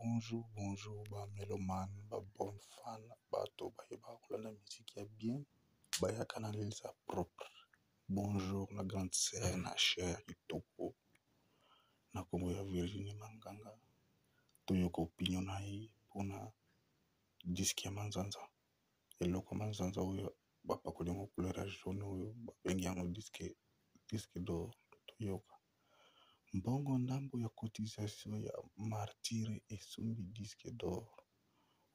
bonjour, ba meloman, ba bonne fan, bato bayeba kolanda musique ya bien, bayaka na lelisa propre. Bonjour la grande sœur na chère kitoko, na kombo ya Virginie Manganga, toyoka opinion na ye mpona diske ya manzanza. Eloko manzanza oyo bapakoli yango couleur ya jaune oyo babengi yango diske d'or, toyoka. Mbongo ndambo ya cotisation ya martyre esombi disque d'or.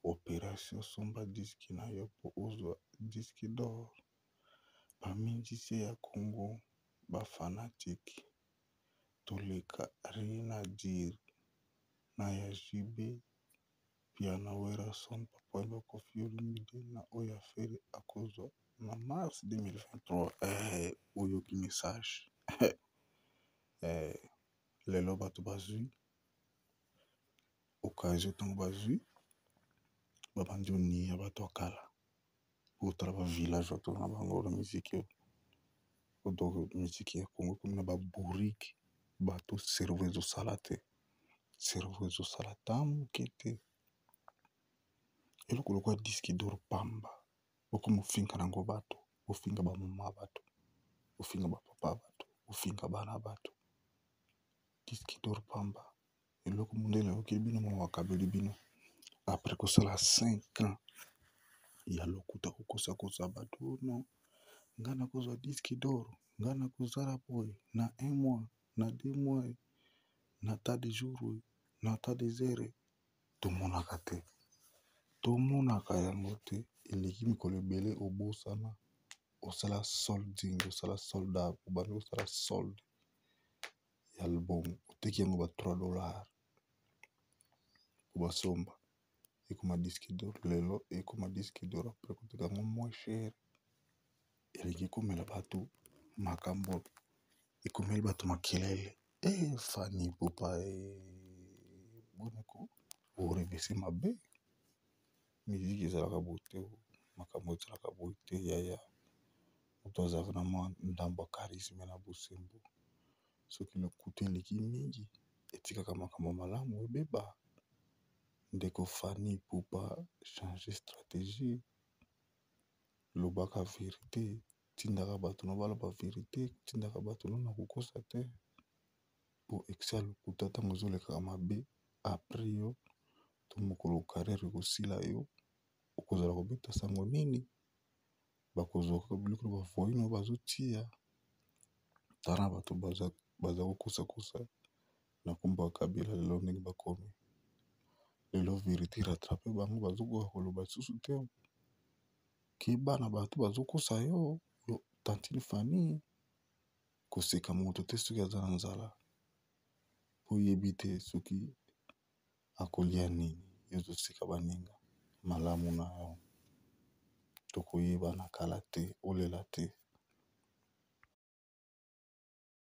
Opération somba disque na yo po ozwa disque d'or. Bamindisi ya Congo bafanatique toleka rien à dire na ya JB pia na wera son papa eloko Olomide na oyo affaire akozwa na mars 2023. Oyoki message lelo bato bazwi occasion ntango bazwi babandi onia bato ya kala otala bavillage bato na bango na miziki oyo miziki ya Congo komi na babourike bato cerveau ezosala te, cerveau ezosala ta moke te. Eloko lokwa diski d'or pamba okomi ofinga nango bato, ofinga bamama bato, ofinga bapapa bato, ofinga bana bato. Diski d'or pamba eloko mondele okeli bino mwa wakabeli bino après kosala 5 ans ya lokuta kokosa bato non nga nakozwa diski d'or, nga nakozala boye na 1 mois na 2 mois na ta de jour na ta des heures tomonaka te, tomonaka yango te. Eleki mikolo ebele obosana osala solding, osala soldat, obandi osala solde ya album oteki yango ba $3 obasomba ekoma diski d'or. Lelo ekoma diski d'or après koteka yango moins cher. Eleki komela bato makambo, ekomeli bato makelele. Fani Pupa boneko orevesi mabe miziki ezalaka boye te, makambo ezalaka boye te. Yaya moto azalaka na mwa ndambo ya charisme na bosembo, soki lokuta eleki mingi etikaka makambo malamu ebeba. Ndeko Fani Pupa changer stratégie, lobaka vérité, tindaka bato na baloba vérité, tindaka bato na kokosa te po exa lokuta ntango ozolekaka mabe après yo to mokolo carrière ekosila yo okozala kobeta sango nini. Bakozwa kaka biloko bavoyine oyo bazotia tala bato baza kokosa na nkombo ya Kabila. Lelo ndenge bakomi lelo vérité rattrape bango bazokoka koloba lisusu te ke bana bato bazokosa yo tantine Fani koseka moto te soki aza na nzala po yebi te soki akolia nini. Yozoseka baninga malamu na yo tokoyeba na kala te, olela te.